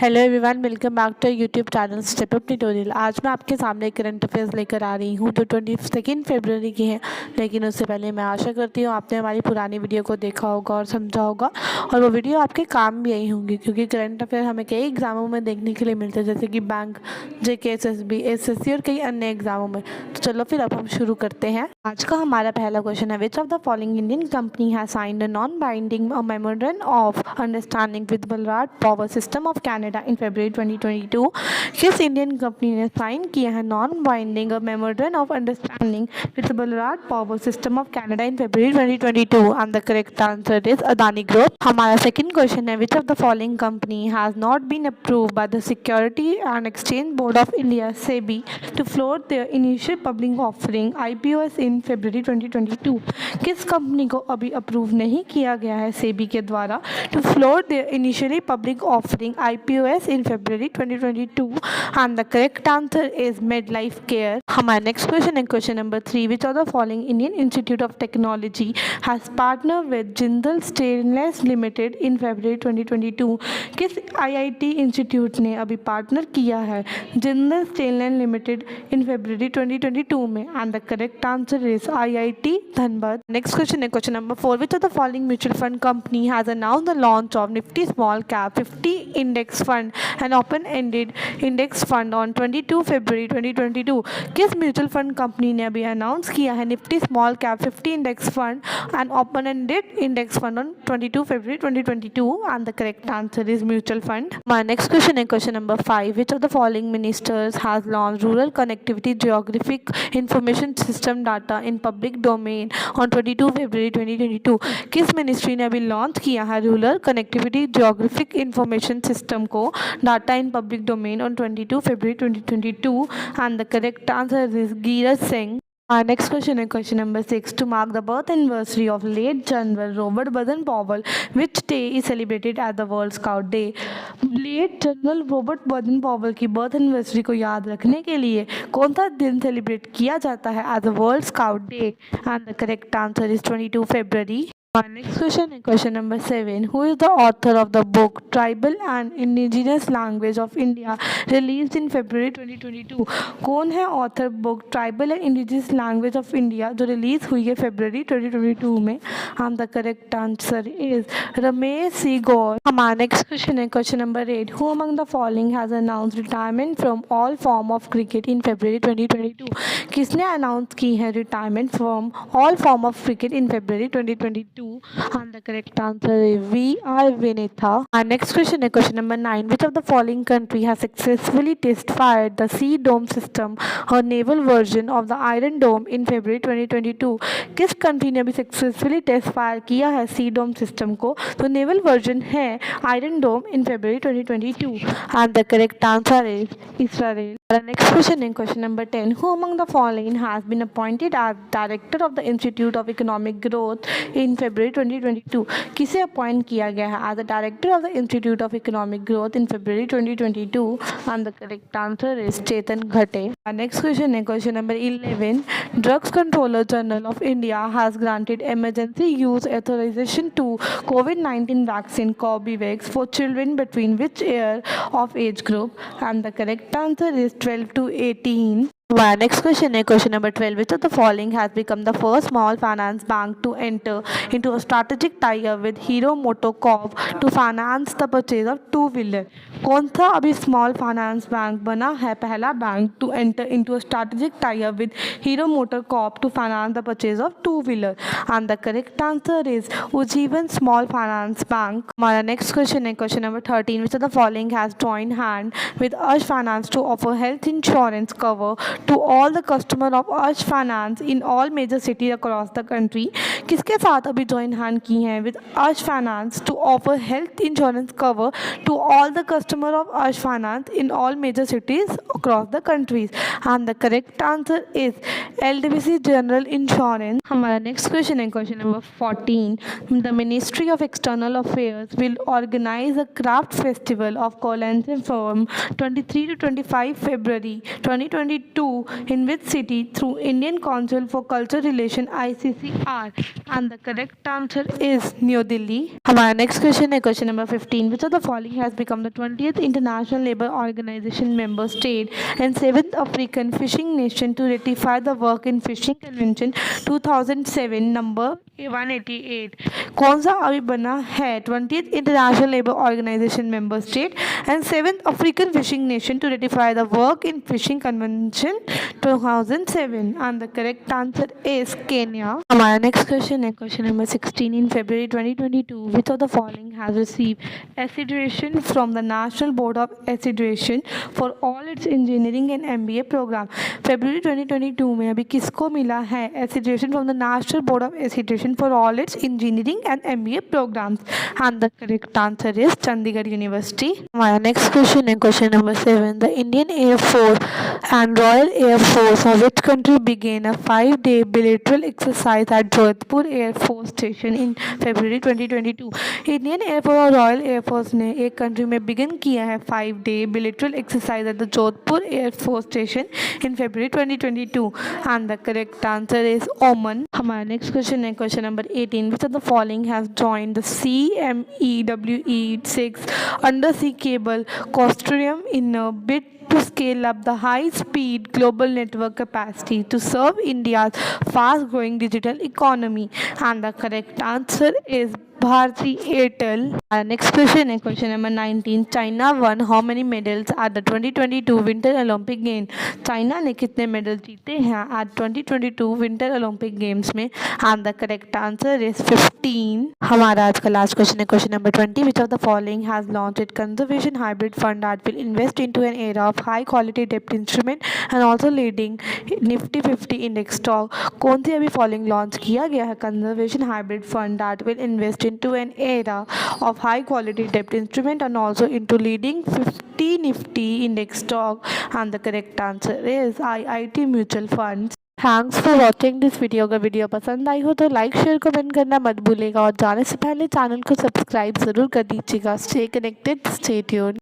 Hello everyone, welcome back to YouTube channel step up tutorial. आज मैं आपके सामने करंट अफेयर्स लेकर आ रही हूँ जो 22 फरवरी की है। लेकिन उससे पहले मैं आशा करती हूँ आपने हमारी पुरानी वीडियो को देखा होगा और समझा होगा, और वो वीडियो आपके काम भी आई होंगी, क्योंकि करंट अफेयर हमें कई एग्जामों में देखने के लिए मिलते हैं, जैसे कि बैंक, जेके, एसएसबी, एसएससी और कई अन्य एग्जामों में। तो चलो फिर अब हम शुरू करते हैं। आज का हमारा पहला क्वेश्चन है, which of the following Indian company has signed a non binding memorandum of understanding with Ballard power system of Canada in February 2022? किस इंडियन कंपनी ने साइन किया है non binding memorandum of understanding with Ballard power system of Canada in February 2022? And the correct answer is Adani group. हमारा second question है, which of the following company has not been approved by the security and exchange board of India SEBI to float their initial public offering IPOs in February 2022? किस company को अभी approve नहीं किया गया है सेबी के द्वारा to float their initially public offering IPOS in February 2022? And the correct answer is MedLife Care. हमारा next question है question number 3. Which of the following Indian Institute of Technology has partnered with Jindal Stainless Limited in February 2022? किस IIT institute ने अभी partner किया है Jindal stainless limited इन February 2022 में? And the correct answer is IIT Dhanbad. Next question है question number 4. Which of the following mutual fund company has announced the launch of Nifty Small Cap 50 Index Fund and Open-Ended Index Fund on 22 February 2022? किस mutual fund company ने अभी announce किया है Nifty small cap 50 index fund and open ended index fund on 22 February 2022? And the correct answer is mutual fund. My next question है question number 5. Which of the following ministers has launch rural connectivity geographic information system data in public domain on 22 February 2022? किस ministry ने अभी launch किया है rural connectivity geographic information system को data in public domain on 22 February 2022? And the correct answer is Giriraj Singh. Our next question is question number 6. To mark the birth anniversary of late General Robert Baden-Powell, which day is celebrated as the World Scout Day? Late general Robert Baden Powell की birth anniversary को याद रखने के लिए कौन सा दिन celebrate किया जाता है as a World Scout Day? And the correct answer is 22 February. Our next question is question number 7. Who is the author of the book Tribal and Indigenous Language of India released in February 2022? कौन है author book Tribal and Indigenous Language of India जो release हुई है फरवरी 2022 में? And the correct answer is Ramesh सी गौर। हमारा next question है question number 8. Who among the following has announced retirement from all form of cricket in February 2022? किसने announce की है retirement from all form of cricket in February 2022? And the correct answer is V.R. Vinitha. Our next question is question number 9. Which of the following country has successfully test-fired the Sea Dome system or naval version of the Iron Dome in February 2022? किस country ने अभी successfully test fire किया है सी डोम system को? तो naval version है Iron Dome in February 2022. And the correct answer is Israel. Our next question is question number 10. Who among the following has been appointed as director of the Institute of Economic Growth in February 2022? किसे appoint किया गया है as the director of the institute of economic growth in February 2022? And the correct answer is Chetan Ghate. Next question है question number 11. Drugs controller general of India has granted emergency use authorization to COVID-19 vaccine Corbevax for children between which year of age group? And the correct answer is 12 to 18. Our next question is question number 12. Which of the following has become the first small finance bank to enter into a strategic tie-up with Hero MotoCorp to finance the purchase of two-wheeler? कौन सा अभी small finance bank बना है पहला bank to enter into a strategic tie up with Hero MotoCorp to finance the purchase of two wheeler? And the correct answer is Ujjivan small finance bank. हमारा next question है question number 13. Which of the following has joined hand with Ash Finance to offer health insurance cover to all the customer of Ash Finance in all major cities across the country? किसके साथ अभी join hand की हैं with Ash Finance to offer health insurance cover to all the customer of Ash Finance in all major cities across the countries, and the correct answer is LDBC General Insurance. हमारा next question है question number 14. The Ministry of External Affairs will organize a craft festival of Colenso from 23 to 25 February 2022 in which city through Indian Council for Cultural Relation ICCR, and the correct answer is New Delhi. हमारा next question है question number 15. Which of the following has become the 20th International Labour Organization member state and 7th African fishing nation to ratify the Work in Fishing Convention 2007 number 188? कौन सा अभी बना है 20th International Labour Organization member state and 7th African fishing nation to ratify the Work in Fishing Convention 2007, and the correct answer is Kenya. हमारा next question है question number 16. In February 2022, which of the following has received accreditation from the National Board of Accreditation for all its engineering and MBA program? February 2022 में अभी किसको मिला है accreditation from the National Board of Accreditation for all its engineering and MBA programs? And the correct answer is Chandigarh University. हमारा next question है question number 7. The Indian Air Force and Royal Air Force of which country began a 5-day bilateral exercise at Jodhpur Air Force Station in February 2022? Indian air force और royal air force ने एक country में begin किया है 5-day bilateral exercise at the Jodhpur Air Force Station in February 2022, and the correct answer is Oman. हमारा next question है question number 18. Which of the following has joined the CMEWE-6 undersea cable consortium in a bid to scale up the high-speed global network capacity to serve India's fast-growing digital economy? And the correct answer is Bharti Airtel. Our next question is question number 19. China won how many medals at the 2022 Winter Olympic Games? China ने कितने medal जीते हैं at 2022 Winter Olympic Games में? And the correct answer is 15. हमारा आज का last question है question number 20. Which of the following has launched its conservation hybrid fund that will invest into an era of high quality debt instrument and also leading Nifty 50 index stock? कौन सी अभी following launch किया गया है conservation hybrid fund that will invest into an era of high quality debt instrument and also into leading 50 Nifty index stock? And the correct answer is IIT Mutual Funds. Thanks for watching this video. अगर video पसंद आई हो तो like share comment करना मत भूलिएगा और जाने से पहले चैनल को सब्सक्राइब ज़रूर कर दीजिएगा. Stay connected, stay tuned.